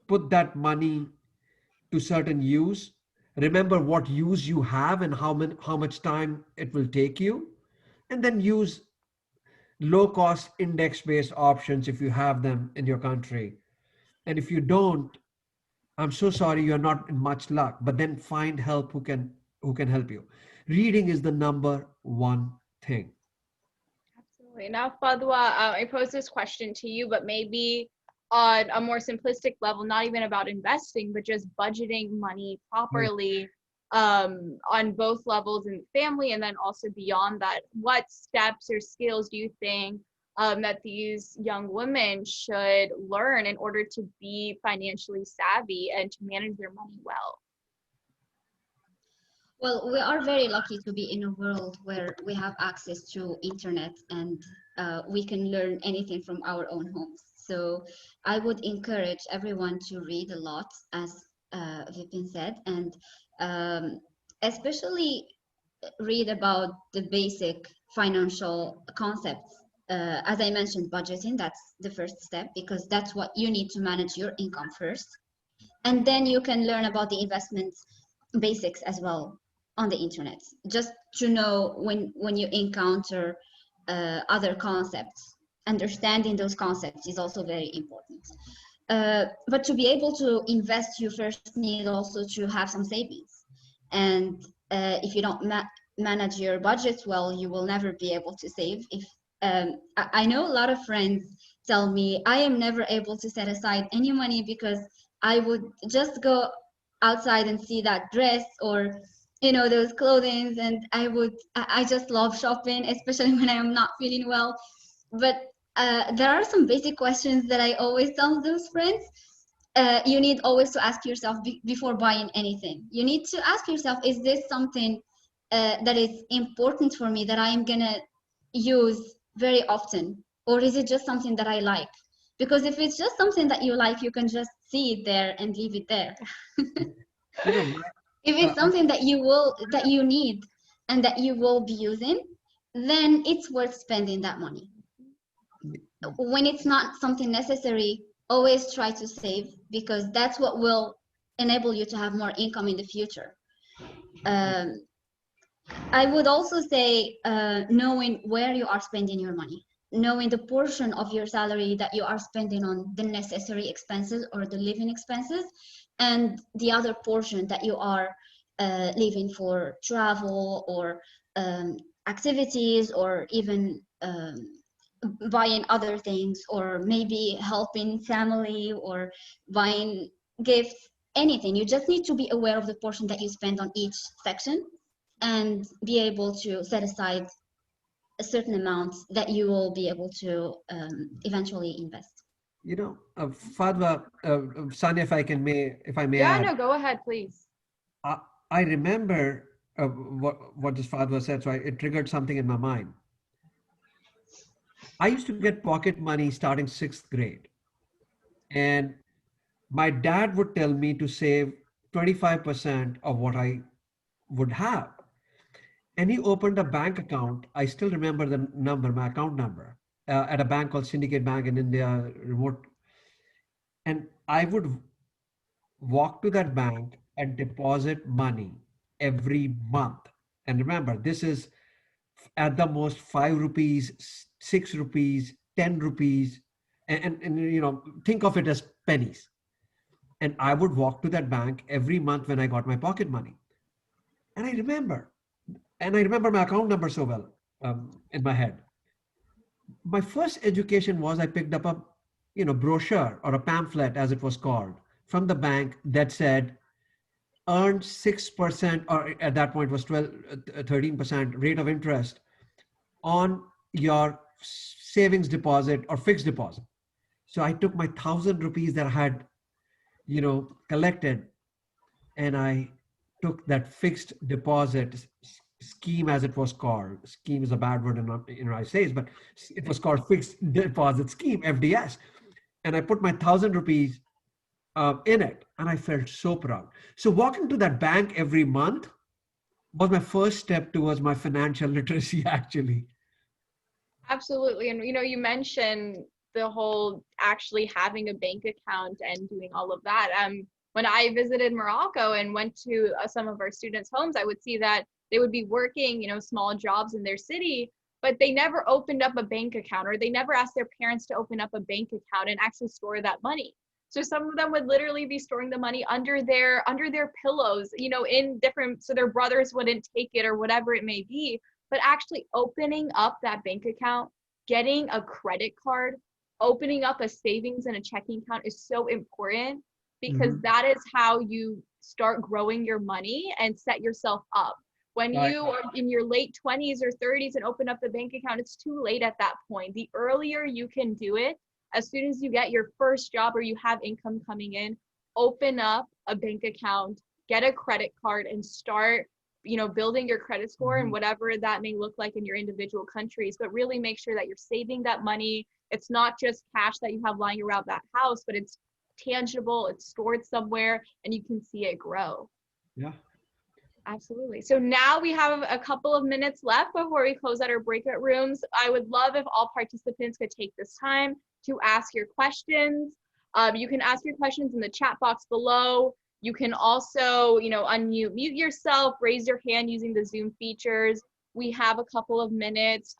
put that money to certain use, remember what use you have and how much time it will take you, and then use low cost index based options if you have them in your country. And if you don't, I'm so sorry, you're not in much luck, but then find help who can help you. Reading is the number one thing. Absolutely. Now, Fadwa, I pose this question to you, but maybe on a more simplistic level, not even about investing, but just budgeting money Right. properly on both levels in the family and then also beyond that. What steps or skills do you think that these young women should learn in order to be financially savvy and to manage their money well? Well, we are very lucky to be in a world where we have access to internet and we can learn anything from our own homes. So I would encourage everyone to read a lot, as Vipin said, and especially read about the basic financial concepts. As I mentioned, budgeting, that's the first step because that's what you need to manage your income first. And then you can learn about the investments basics as well on the internet, just to know when you encounter other concepts. Understanding those concepts is also very important. But to be able to invest, you first need also to have some savings. And if you don't manage your budgets well, you will never be able to save. If I know a lot of friends tell me I am never able to set aside any money because I would just go outside and see that dress or those clothing, and I just love shopping, especially when I am not feeling well. But there are some basic questions that I always tell those friends. You need always to ask yourself before buying anything. You need to ask yourself, is this something that is important for me that I am gonna use very often, or is it just something that I like? Because if it's just something that you like, you can just see it there and leave it there. You know, my, If it's something that you need and that you will be using, then it's worth spending that money. When it's not something necessary, always try to save, because that's what will enable you to have more income in the future. I would also say knowing where you are spending your money, knowing the portion of your salary that you are spending on the necessary expenses or the living expenses, and the other portion that you are leaving for travel or activities, or even buying other things, or maybe helping family or buying gifts, anything. You just need to be aware of the portion that you spend on each section and be able to set aside a certain amount that you will be able to eventually invest. Fadwa, Sania, if I may Yeah, add, no, go ahead, please. I, I remember what this Fadwa said, so it triggered something in my mind. I used to get pocket money starting 6th grade, and my dad would tell me to save 25% of what I would have. And he opened a bank account. I still remember the number, my account number, at a bank called Syndicate Bank in India, remote. And I would walk to that bank and deposit money every month. And remember, this is at the most 5 rupees, 6 rupees, 10 rupees, and think of it as pennies. And I would walk to that bank every month when I got my pocket money. And I remember my account number so well in my head. My first education was I picked up a brochure or a pamphlet, as it was called, from the bank that said earned 6%, or at that point was 13% rate of interest on your savings deposit or fixed deposit. So I took my 1,000 rupees that I had collected, and I took that fixed deposit scheme, as it was called. Scheme is a bad word in the United States, but it was called fixed deposit scheme, FDS. And I put my 1,000 rupees in it, and I felt so proud. So walking to that bank every month was my first step towards my financial literacy, actually. Absolutely. And you mentioned the whole actually having a bank account and doing all of that. When I visited Morocco and went to some of our students' homes, I would see that they would be working, small jobs in their city, but they never opened up a bank account, or they never asked their parents to open up a bank account and actually store that money. So some of them would literally be storing the money under their pillows, you know, in different, so their brothers wouldn't take it or whatever it may be. But actually opening up that bank account, getting a credit card, opening up a savings and a checking account is so important, because that is how you start growing your money and set yourself up. When you are in your late 20s or 30s and open up the bank account, it's too late at that point. The earlier you can do it, as soon as you get your first job or you have income coming in, open up a bank account, get a credit card, and start, you know, building your credit score and whatever that may look like in your individual countries. But really make sure that you're saving that money. It's not just cash that you have lying around that house, but it's tangible, it's stored somewhere, and you can see it grow. Yeah. Absolutely. So now we have a couple of minutes left before we close out our breakout rooms. I would love if all participants could take this time to ask your questions. You can ask your questions in the chat box below. You can also, you know, mute yourself, raise your hand using the Zoom features. We have a couple of minutes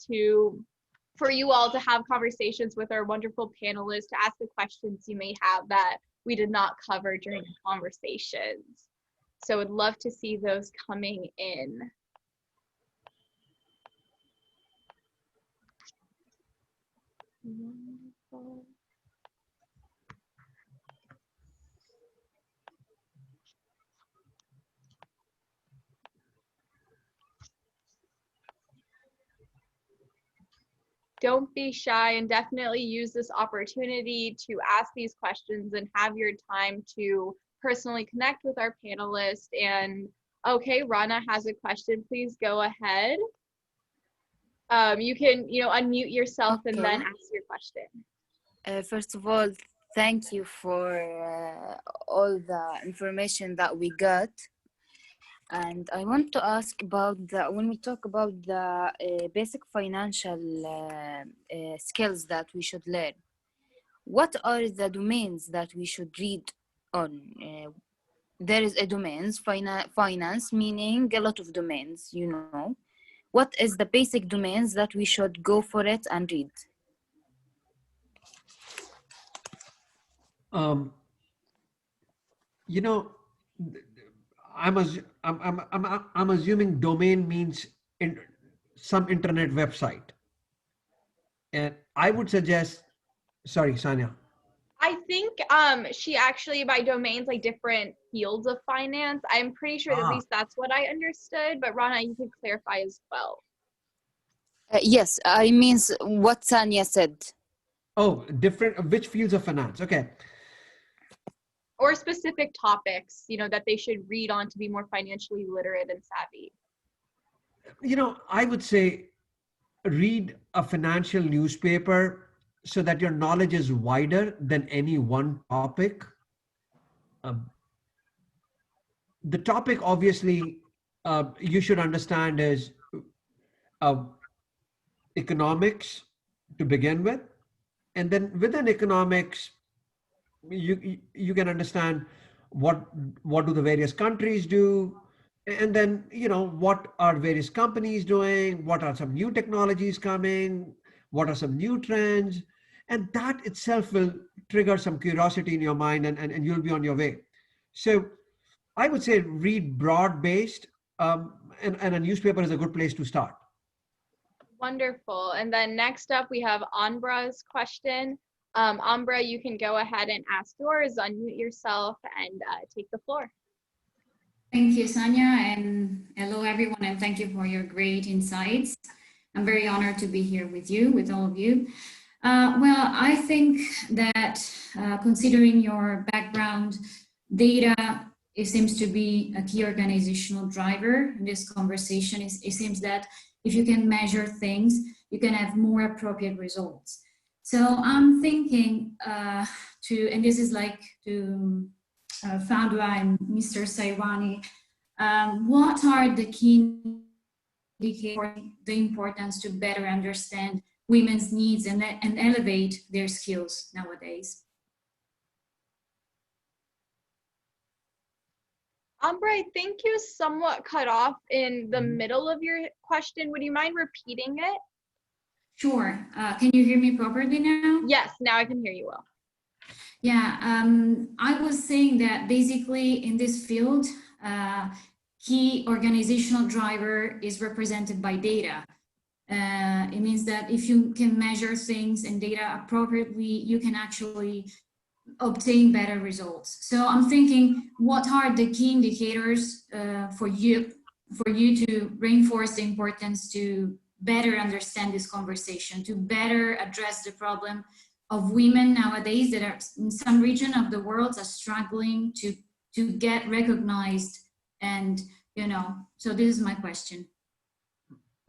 for you all to have conversations with our wonderful panelists, to ask the questions you may have that we did not cover during the conversations. So I'd love to see those coming in. Wonderful. Don't be shy, and definitely use this opportunity to ask these questions and have your time to personally connect with our panelists. And okay, Rana has a question. Please go ahead. You can, you know, unmute yourself and then ask your question. First of all, thank you for all the information that we got. And I want to ask about when we talk about the basic financial skills that we should learn, what are the domains that we should read on? There is a domains, finance, meaning a lot of domains, you know. What is the basic domains that we should go for it and read? You know, I'm assuming domain means some internet website, and I would suggest. Sorry, Saniya. I think she actually, by domains, like different fields of finance. I'm pretty sure that at least that's what I understood, but Rana, you could clarify as well. Yes, I mean what Saniya said. Oh, which fields of finance? Okay. Or specific topics, you know, that they should read on to be more financially literate and savvy. You know, I would say read a financial newspaper so that your knowledge is wider than any one topic. The topic, obviously, you should understand is economics to begin with. And then within economics, you can understand what do the various countries do, and then, you know, what are various companies doing, what are some new technologies coming, what are some new trends, and that itself will trigger some curiosity in your mind, and you'll be on your way. So I would say read broad-based, and a newspaper is a good place to start. Wonderful. And then next up, we have Ambra's question. Ambra, you can go ahead and ask yours, unmute yourself, and take the floor. Thank you, Saniya, and hello, everyone, and thank you for your great insights. I'm very honored to be here with you, with all of you. Well, I think that considering your background, data, it seems to be a key organizational driver in this conversation. It seems that if you can measure things, you can have more appropriate results. So I'm thinking and this is like to Fadoau and Mr. Sahijawani, what are the key indicators for the importance to better understand women's needs and elevate their skills nowadays? Ambra, I think you somewhat cut off in the middle of your question. Would you mind repeating it? Sure. Can you hear me properly now? Yes, now I can hear you well. Yeah, I was saying that basically in this field, key organizational driver is represented by data. It means that if you can measure things and data appropriately, you can actually obtain better results. So I'm thinking, what are the key indicators for you to reinforce the importance to better understand this conversation, to better address the problem of women nowadays that are in some region of the world are struggling to get recognized, and so this is my question.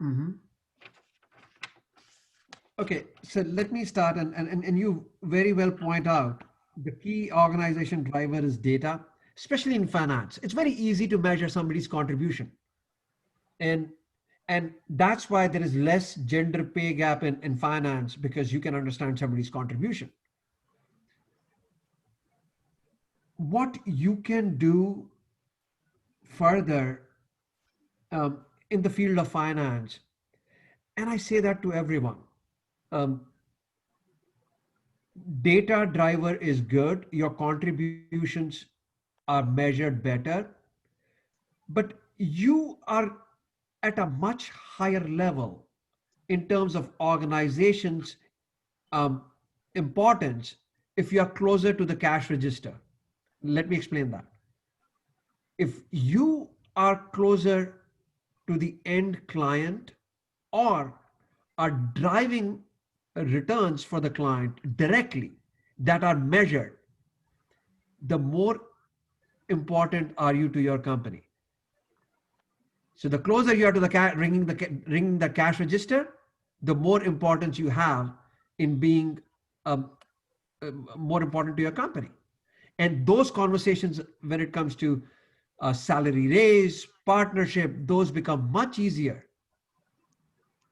Mm-hmm. Okay, so let me start, and you very well point out the key organization driver is data, especially in finance. It's very easy to measure somebody's contribution, and that's why there is less gender pay gap in finance, because you can understand somebody's contribution. What you can do further in the field of finance, and I say that to everyone, data driver is good, your contributions are measured better, but you are at a much higher level in terms of organizations importance if you are closer to the cash register. Let me explain that. If you are closer to the end client or are driving returns for the client directly that are measured, the more important are you to your company. So the closer you are to the ringing the cash register, the more importance you have in being more important to your company. And those conversations, when it comes to salary raise, partnership, those become much easier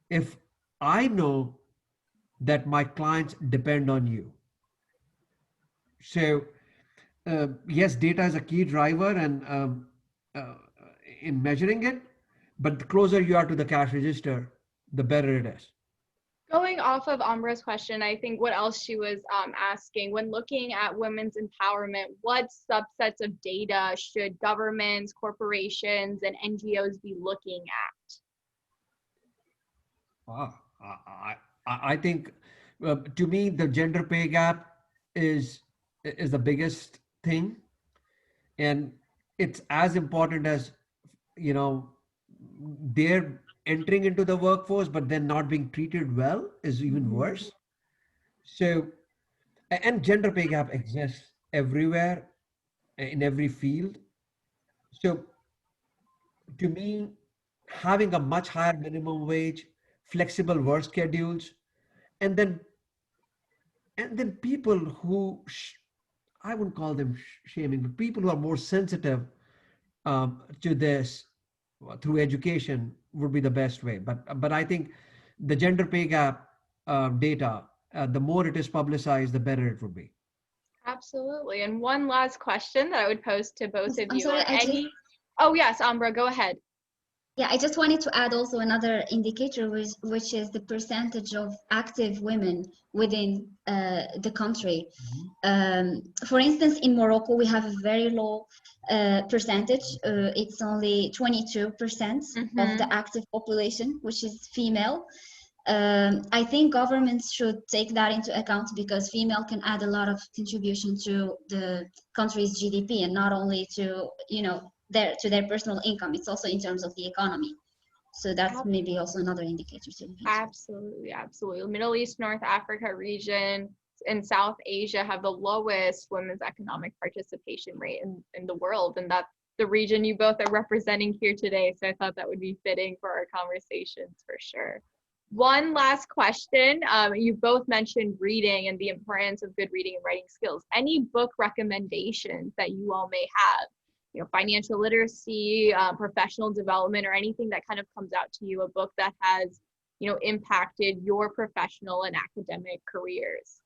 if I know that my clients depend on you. So yes, data is a key driver and uh, in measuring it, but the closer you are to the cash register, the better it is. Going off of Amra's question, I think what else she was asking, when looking at women's empowerment, what subsets of data should governments, corporations, and NGOs be looking at? I think to me, the gender pay gap is the biggest thing. And it's as important as, they're entering into the workforce, but then not being treated well is even worse. So, and gender pay gap exists everywhere in every field. So to me, having a much higher minimum wage, flexible work schedules, and then people who I wouldn't call them shaming, but people who are more sensitive to this through education would be the best way. But I think the gender pay gap data, the more it is publicized, the better it would be. Absolutely. And one last question that I would pose to both of I'm you. sorry, Oh yes, Ambra, go ahead. Yeah, I just wanted to add also another indicator, which is the percentage of active women within the country. For instance, in Morocco, we have a very low percentage. It's only 22% of the active population, which is female. I think governments should take that into account, because female can add a lot of contribution to the country's GDP, and not only to their personal income. It's also in terms of the economy. So that's maybe also another indicator to look into. Absolutely, absolutely. Middle East, North Africa region, and South Asia have the lowest women's economic participation rate in the world, and that's the region you both are representing here today. So I thought that would be fitting for our conversations for sure. One last question. You both mentioned reading and the importance of good reading and writing skills. Any book recommendations that you all may have? Financial literacy, professional development, or anything that kind of comes out to you, a book that has, impacted your professional and academic careers?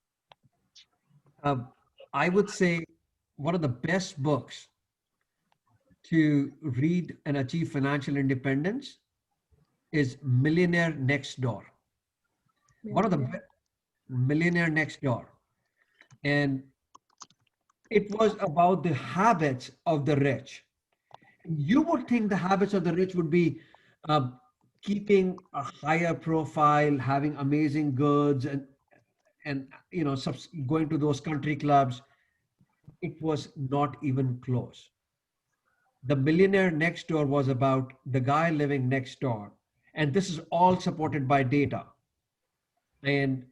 I would say one of the best books to read and achieve financial independence is Millionaire Next Door. One of the Millionaire Next Door. And It was about the habits of the rich. You would think the habits of the rich would be uh, keeping a higher profile, having amazing goods, and going to those country clubs. It was not even close. The millionaire next door was about the guy living next door, and this is all supported by data. And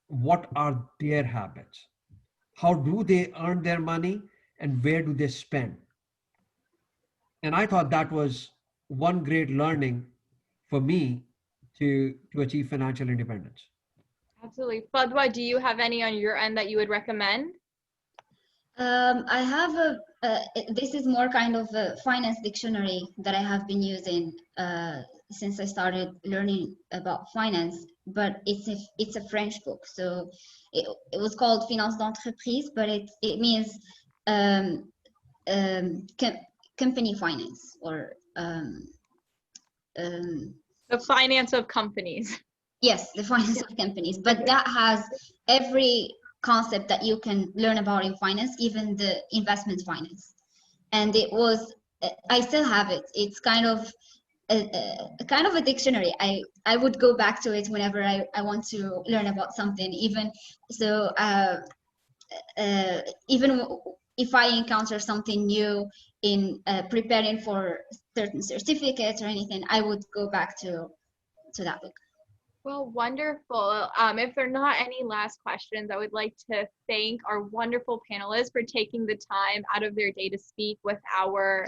what are their habits? How do they earn their money, and where do they spend? And I thought that was one great learning for me to achieve financial independence. Absolutely. Fadwa, do you have any on your end that you would recommend? I have this is more kind of a finance dictionary that I have been using since I started learning about finance, but it's a French book. So it was called Finance d'entreprise, but it means um, company finance or The finance of companies. yes, the finance of companies. But that has every concept that you can learn about in finance, even the investment finance. And it was, I still have it. It's kind of a dictionary. I would go back to it whenever I want to learn about something. Even so, even if I encounter something new in preparing for certain certificates or anything, I would go back to that book. Well, wonderful. If there are not any last questions, I would like to thank our wonderful panelists for taking the time out of their day to speak with our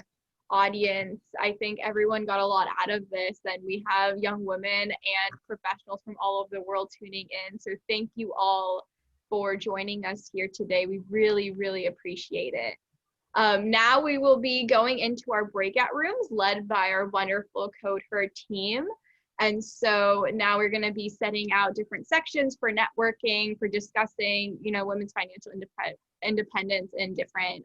audience. I think everyone got a lot out of this, and we have young women and professionals from all over the world tuning in. So thank you all for joining us here today. We really, really appreciate it. Now we will be going into our breakout rooms led by our wonderful codeHER team. And so now we're going to be setting out different sections for networking, for discussing, women's financial independence in different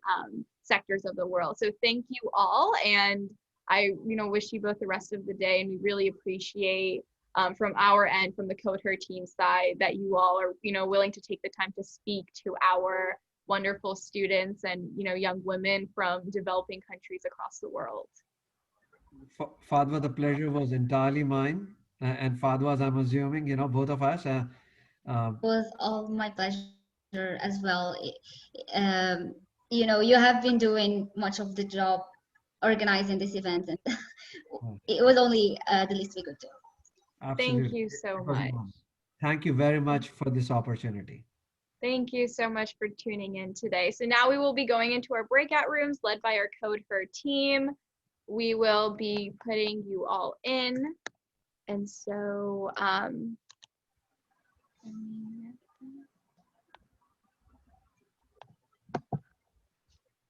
sectors of the world. So thank you all. And I, wish you both the rest of the day. And we really appreciate from our end, from the codeHER team side, that you all are, willing to take the time to speak to our wonderful students and, young women from developing countries across the world. Fadwa, the pleasure was entirely mine. And Fadwa, as I'm assuming, both of us. It was all my pleasure as well. You have been doing much of the job organizing this event, and it was only the least we could do. Absolutely. Thank you so much. Thank you very much for this opportunity. Thank you so much for tuning in today. So now we will be going into our breakout rooms led by our codeHER team. We will be putting you all in. And so,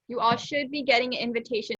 you all should be getting an invitation